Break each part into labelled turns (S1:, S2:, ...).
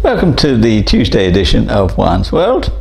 S1: Welcome to the Tuesday edition of Juan's World.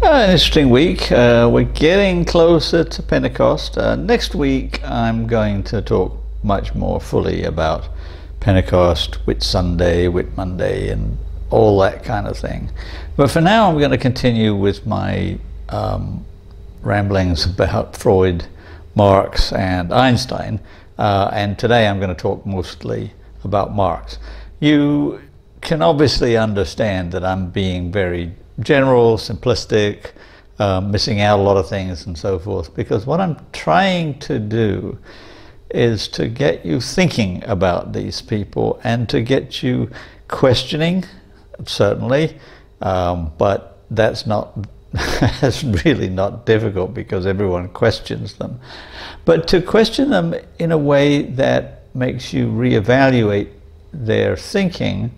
S1: An interesting week. We're getting closer to Pentecost. Next week I'm going to talk much more fully about Pentecost, Whit Sunday, Whit Monday, and all that kind of thing. But for now I'm going to continue with my ramblings about Freud, Marx, and Einstein. And today I'm going to talk mostly about Marx. You can obviously understand that I'm being very general, simplistic, missing out a lot of things and so forth, because what I'm trying to do is to get you thinking about these people and to get you questioning, certainly, but that's really not difficult because everyone questions them. But to question them in a way that makes you reevaluate their thinking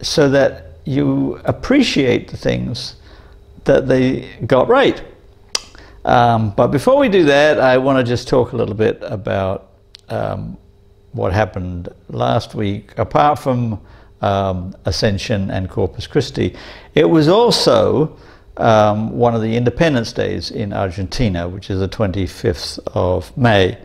S1: so that you appreciate the things that they got right. But before we do that, I want to just talk a little bit about what happened last week. Apart from Ascension and Corpus Christi, it was also one of the Independence Days in Argentina, which is the 25th of May,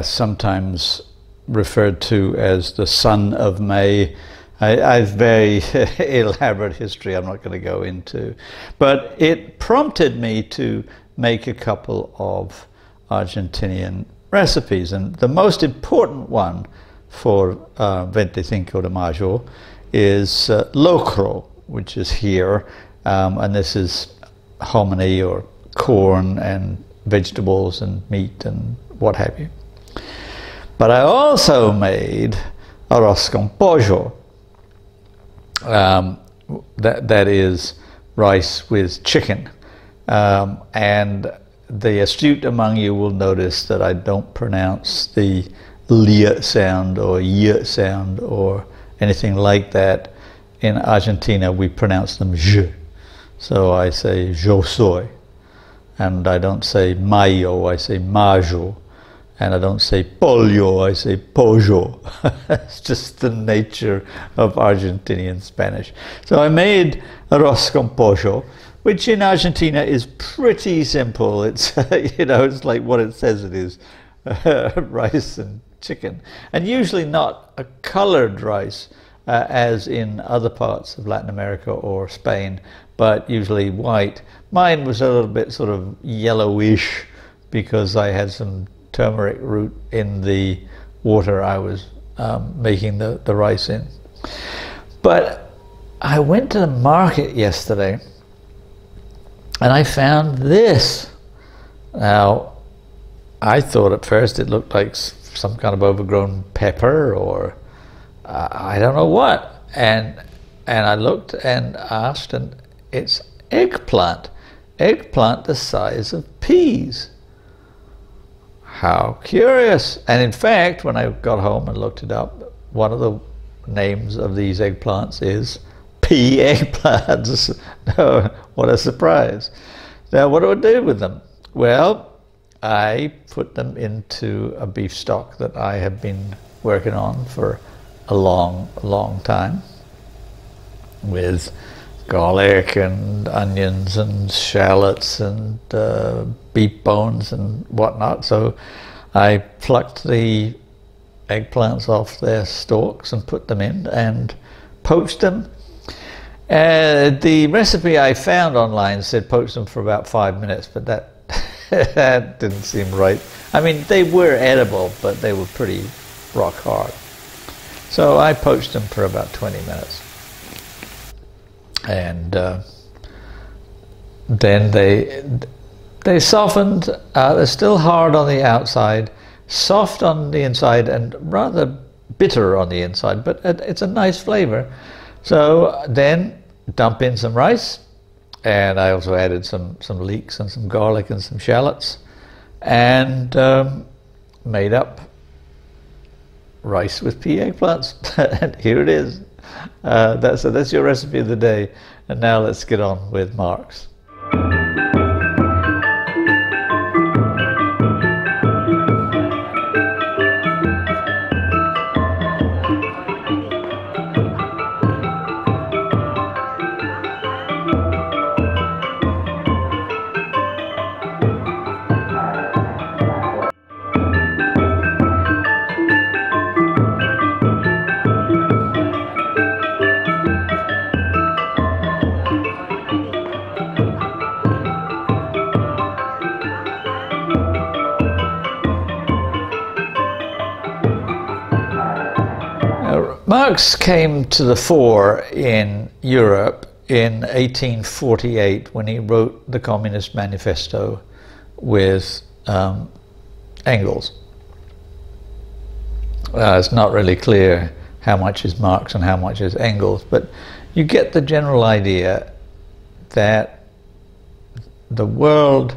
S1: sometimes referred to as the Son of May. I've very elaborate history I'm not going to go into, but it prompted me to make a couple of Argentinian recipes, and the most important one for 25 de Mayo is locro, which is here, and this is hominy or corn and vegetables and meat and what have you. But I also made arroz con pollo. That is rice with chicken. And the astute among you will notice that I don't pronounce the li sound or y sound or anything like that. In Argentina, we pronounce them je. So I say yo soy. And I don't say mayo, I say mayo. And I don't say pollo, I say pollo. It's just the nature of Argentinian Spanish. So I made arroz con pollo, which in Argentina is pretty simple. It's, it's like what it says it is, rice and chicken. And usually not a colored rice, as in other parts of Latin America or Spain, but usually white. Mine was a little bit sort of yellowish because I had some turmeric root in the water I was making the rice in. But I went to the market yesterday and I found this. Now, I thought at first it looked like some kind of overgrown pepper or I don't know what. And I looked and asked, and it's eggplant. Eggplant the size of peas. How curious. And in fact, when I got home and looked it up, one of the names of these eggplants is pea eggplants. Oh, what a surprise. Now, what do I do with them? Well, I put them into a beef stock that I have been working on for a long time, with garlic and onions and shallots and beef bones and whatnot. So I plucked the eggplants off their stalks and put them in and poached them. The recipe I found online said poach them for about 5 minutes, but that didn't seem right. I mean, they were edible, but they were pretty rock hard. So I poached them for about 20 minutes. And then they softened. They're still hard on the outside, soft on the inside, and rather bitter on the inside, but it's a nice flavor. So then dump in some rice, and I also added some leeks and some garlic and some shallots, and made up rice with pea eggplants. And here it is. That's your recipe of the day. And now let's get on with Marx. Marx came to the fore in Europe in 1848 when he wrote the Communist Manifesto with Engels. It's not really clear how much is Marx and how much is Engels, but you get the general idea that the world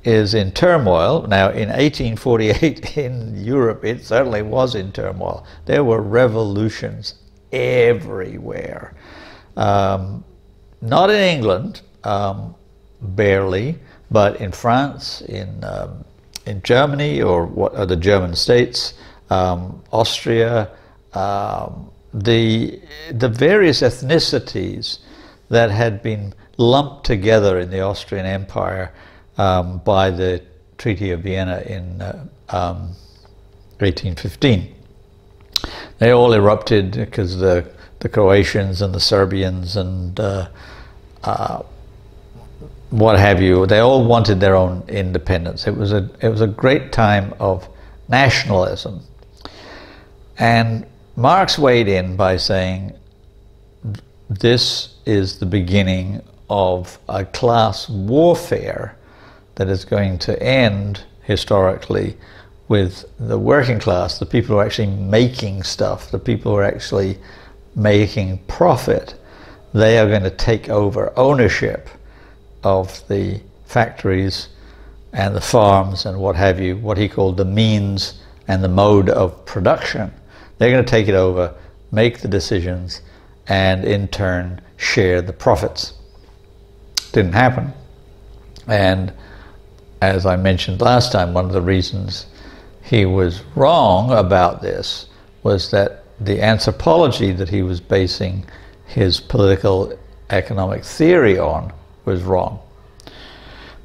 S1: is in turmoil. Now, in 1848 in Europe, it certainly was in turmoil. There were revolutions everywhere. Not in England, barely, but in France, in Germany, or what are the German states, Austria, the various ethnicities that had been lumped together in the Austrian Empire by the Treaty of Vienna in 1815. They all erupted because the Croatians and the Serbians and what have you, they all wanted their own independence. It was a great time of nationalism. And Marx weighed in by saying, this is the beginning of a class warfare that is going to end historically with the working class, the people who are actually making stuff, the people who are actually making profit. They are going to take over ownership of the factories and the farms and what have you, what he called the means and the mode of production. They're going to take it over, make the decisions, and in turn share the profits. Didn't happen. And as I mentioned last time, one of the reasons he was wrong about this was that the anthropology that he was basing his political economic theory on was wrong.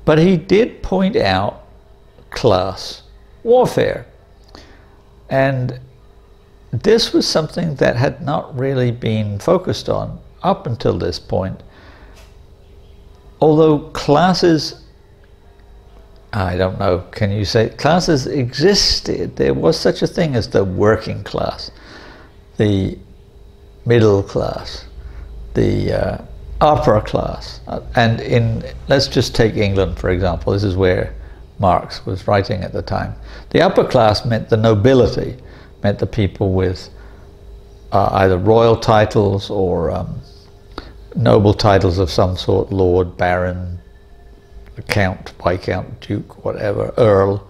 S1: But he did point out class warfare. And this was something that had not really been focused on up until this point. Although classes, I don't know, can you say classes existed? There was such a thing as the working class, the middle class, the upper class. And let's just take England, for example. This is where Marx was writing at the time. The upper class meant the nobility, meant the people with either royal titles or noble titles of some sort, lord, baron, count, viscount, duke, whatever, earl.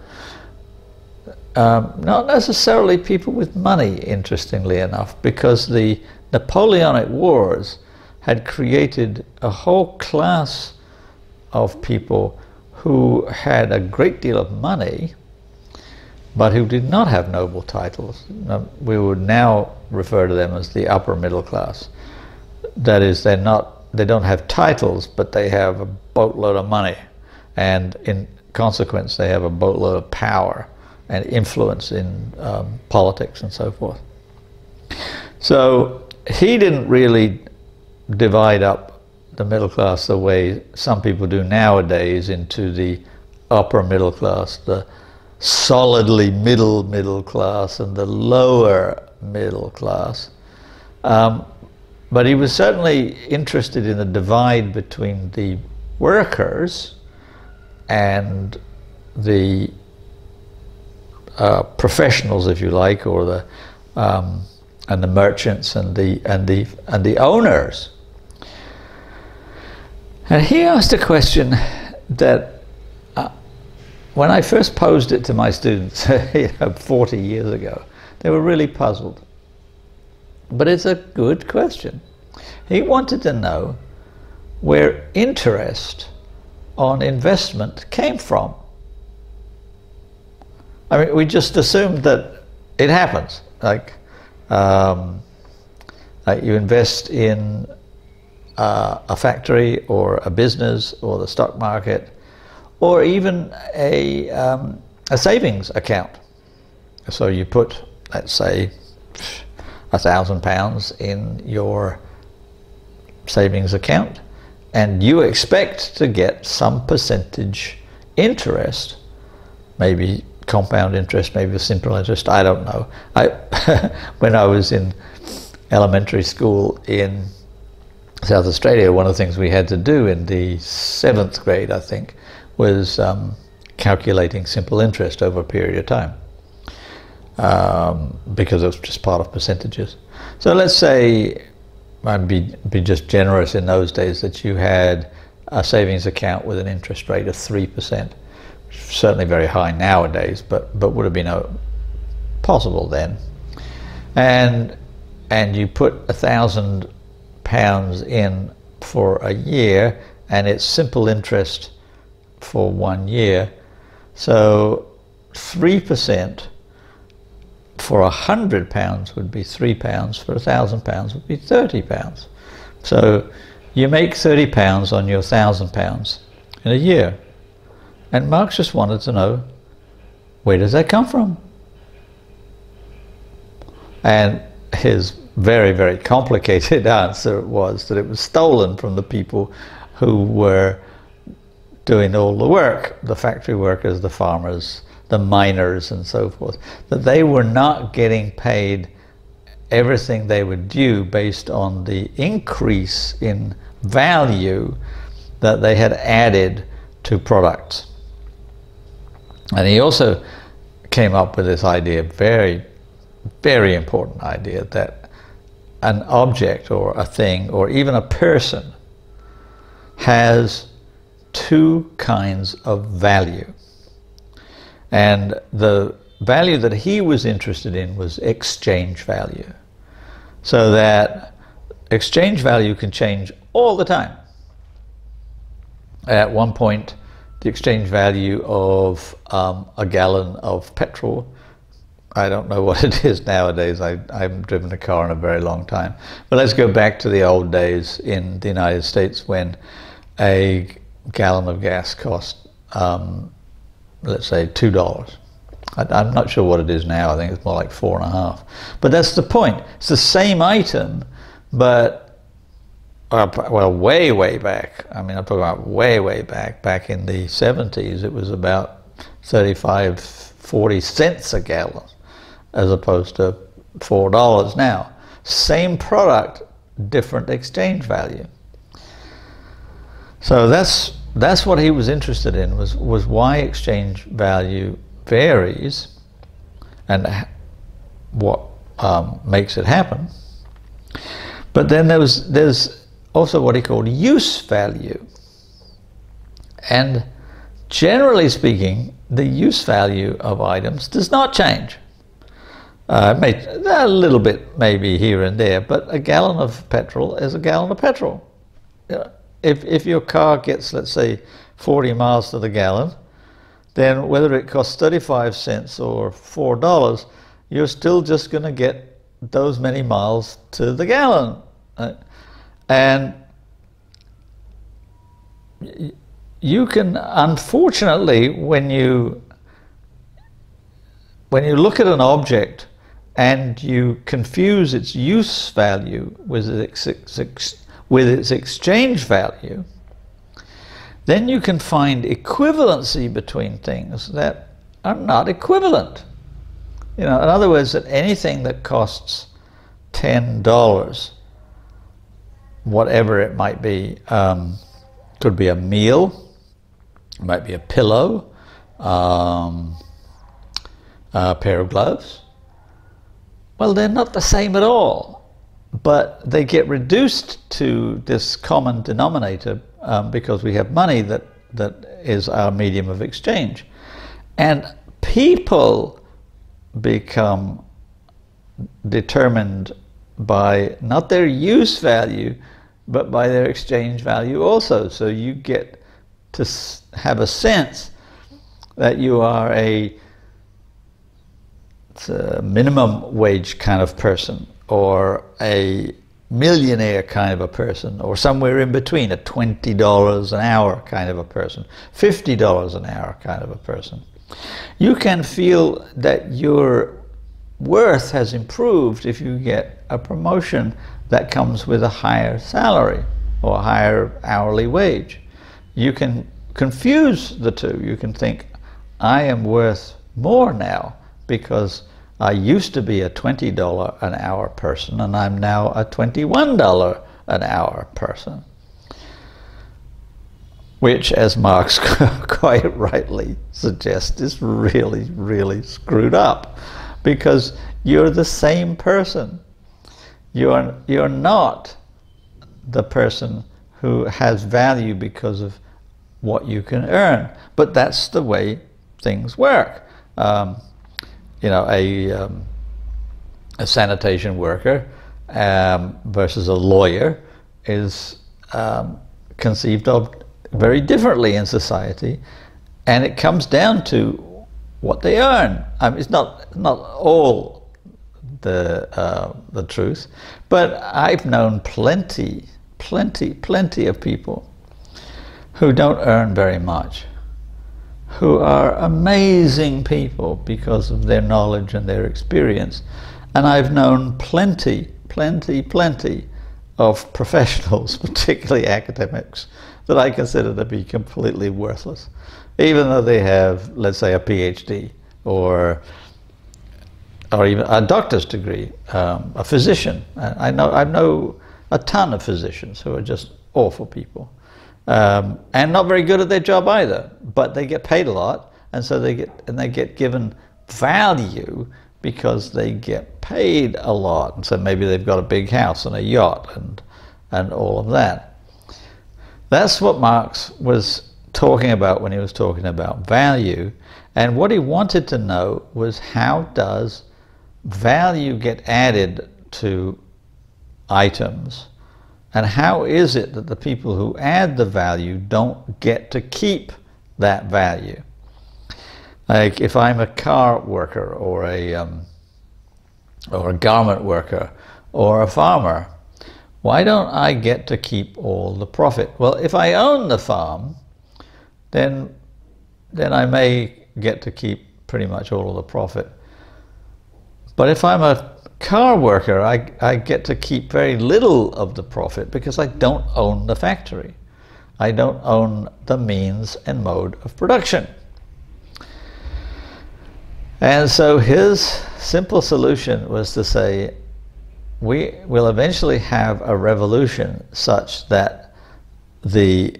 S1: Not necessarily people with money, interestingly enough, because the Napoleonic Wars had created a whole class of people who had a great deal of money, but who did not have noble titles. We would now refer to them as the upper middle class. That is, they don't have titles, but they have a boatload of money, and in consequence they have a boatload of power and influence in politics and so forth. So he didn't really divide up the middle class the way some people do nowadays into the upper middle class, the solidly middle class, and the lower middle class. But he was certainly interested in the divide between the workers and the professionals, if you like, or the and the merchants and the owners. And he asked a question that when I first posed it to my students 40 years ago, they were really puzzled. But it's a good question. He wanted to know where interest on investment came from. I mean, we just assumed that it happens. Like you invest in a factory or a business or the stock market, or even a savings account. So you put, let's say, £1,000 in your savings account, and you expect to get some percentage interest, maybe compound interest, maybe simple interest, I don't know. When I was in elementary school in South Australia, one of the things we had to do in the 7th grade, I think, was calculating simple interest over a period of time, because it was just part of percentages. So let's say, I'd be just generous in those days, that you had a savings account with an interest rate of 3%. Certainly very high nowadays, but would have been possible then. And you put £1,000 in for a year, and it's simple interest for 1 year. So 3% for £100 would be £3. For £1,000 would be £30. So you make £30 on your £1,000 in a year. And Marx just wanted to know, where does that come from? And his very, very complicated answer was that it was stolen from the people who were doing all the work, the factory workers, the farmers, the miners, and so forth, that they were not getting paid everything they were due based on the increase in value that they had added to products. And he also came up with this idea, very, very important idea, that an object or a thing or even a person has two kinds of value. And the value that he was interested in was exchange value. So that exchange value can change all the time. At one point, the exchange value of a gallon of petrol, I don't know what it is nowadays. I haven't driven a car in a very long time. But let's go back to the old days in the United States when a gallon of gas cost, let's say, $2. I'm not sure what it is now. I think it's more like 4.5. But that's the point. It's the same item, but well, way, way back. I mean, I'm talking about way, way back in the 70s, it was about 35, 40 cents a gallon, as opposed to $4 now. Same product, different exchange value. So that's what he was interested in, was why exchange value varies and what makes it happen. But then there's also what he called use value. And generally speaking, the use value of items does not change. A little bit maybe here and there, but a gallon of petrol is a gallon of petrol. If your car gets, let's say, 40 miles to the gallon, then whether it costs 35 cents or $4, you're still just going to get those many miles to the gallon. And you can, unfortunately, when you look at an object and you confuse its use value with its exchange value, then you can find equivalency between things that are not equivalent. In other words, that anything that costs $10, whatever it might be, could be a meal, it might be a pillow, a pair of gloves. Well, they're not the same at all, but they get reduced to this common denominator because we have money that is our medium of exchange. And people become determined by not their use value, but by their exchange value also. So you get to have a sense that you are a minimum wage kind of person, or a millionaire kind of a person, or somewhere in between, a $20 an hour kind of a person, $50 an hour kind of a person. You can feel that your worth has improved if you get a promotion that comes with a higher salary or a higher hourly wage. You can confuse the two. You can think, I am worth more now because I used to be a $20 an hour person, and I'm now a $21 an hour person. Which, as Marx quite rightly suggests, is really, really screwed up, because you're the same person. You're not the person who has value because of what you can earn, but that's the way things work. You know, a sanitation worker versus a lawyer is conceived of very differently in society, and it comes down to what they earn. It's not all the truth, but I've known plenty of people who don't earn very much, who are amazing people because of their knowledge and their experience. And I've known plenty of professionals, particularly academics, that I consider to be completely worthless, even though they have, let's say, a PhD or even a doctor's degree, a physician. I know a ton of physicians who are just awful people, and not very good at their job either, but they get paid a lot, and so they get given value because they get paid a lot, and so maybe they've got a big house and a yacht and all of that. That's what Marx was talking about when he was talking about value, and what he wanted to know was, how does value get added to items, and how is it that the people who add the value don't get to keep that value? Like, if I'm a car worker or a garment worker or a farmer, why don't I get to keep all the profit? Well, if I own the farm, then I may get to keep pretty much all of the profit. But if I'm a car worker, I get to keep very little of the profit because I don't own the factory. I don't own the means and mode of production. And so his simple solution was to say, we will eventually have a revolution such that the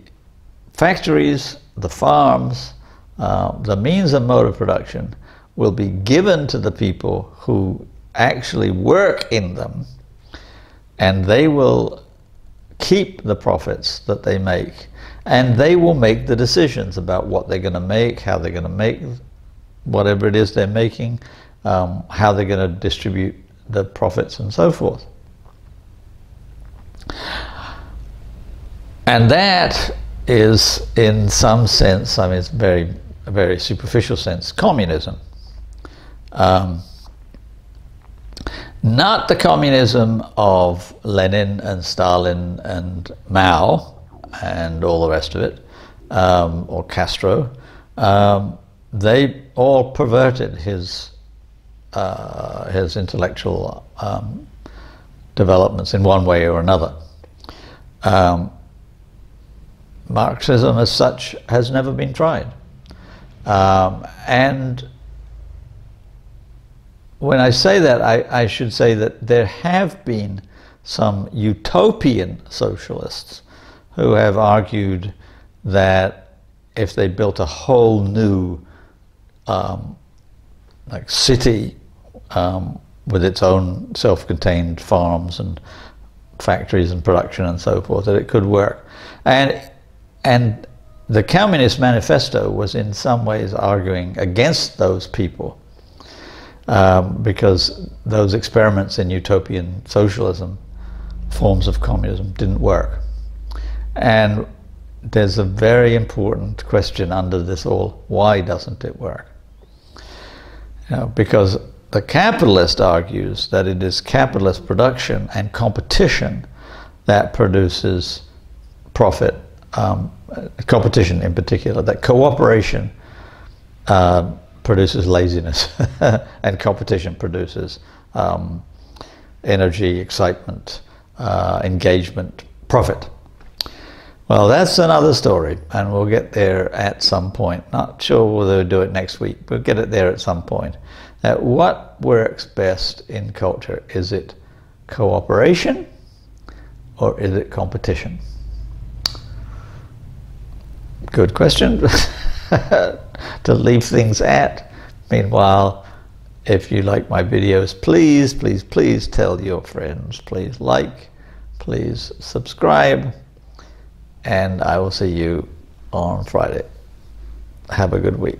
S1: factories, the farms, the means and mode of production will be given to the people who actually work in them, and they will keep the profits that they make, and they will make the decisions about what they're going to make, how they're going to make whatever it is they're making, how they're going to distribute the profits and so forth. And that is, in some sense, I mean, it's a very superficial sense, communism. Not the communism of Lenin and Stalin and Mao and all the rest of it, or Castro. They all perverted his intellectual developments in one way or another. Marxism as such has never been tried. And when I say that, I should say that there have been some utopian socialists who have argued that if they built a whole new like city with its own self-contained farms and factories and production and so forth, that it could work. And the Communist Manifesto was in some ways arguing against those people, because those experiments in utopian socialism, forms of communism, didn't work. And there's a very important question under this all: why doesn't it work? You know, because the capitalist argues that it is capitalist production and competition that produces profit, competition in particular, that cooperation produces laziness and competition produces energy, excitement, engagement, profit. Well, that's another story, and we'll get there at some point. Not sure whether we'll do it next week, but we'll get it there at some point. What works best in culture? Is it cooperation or is it competition? Good question to leave things at. Meanwhile, if you like my videos, please, please, please tell your friends. Please like, please subscribe, and I will see you on Friday. Have a good week.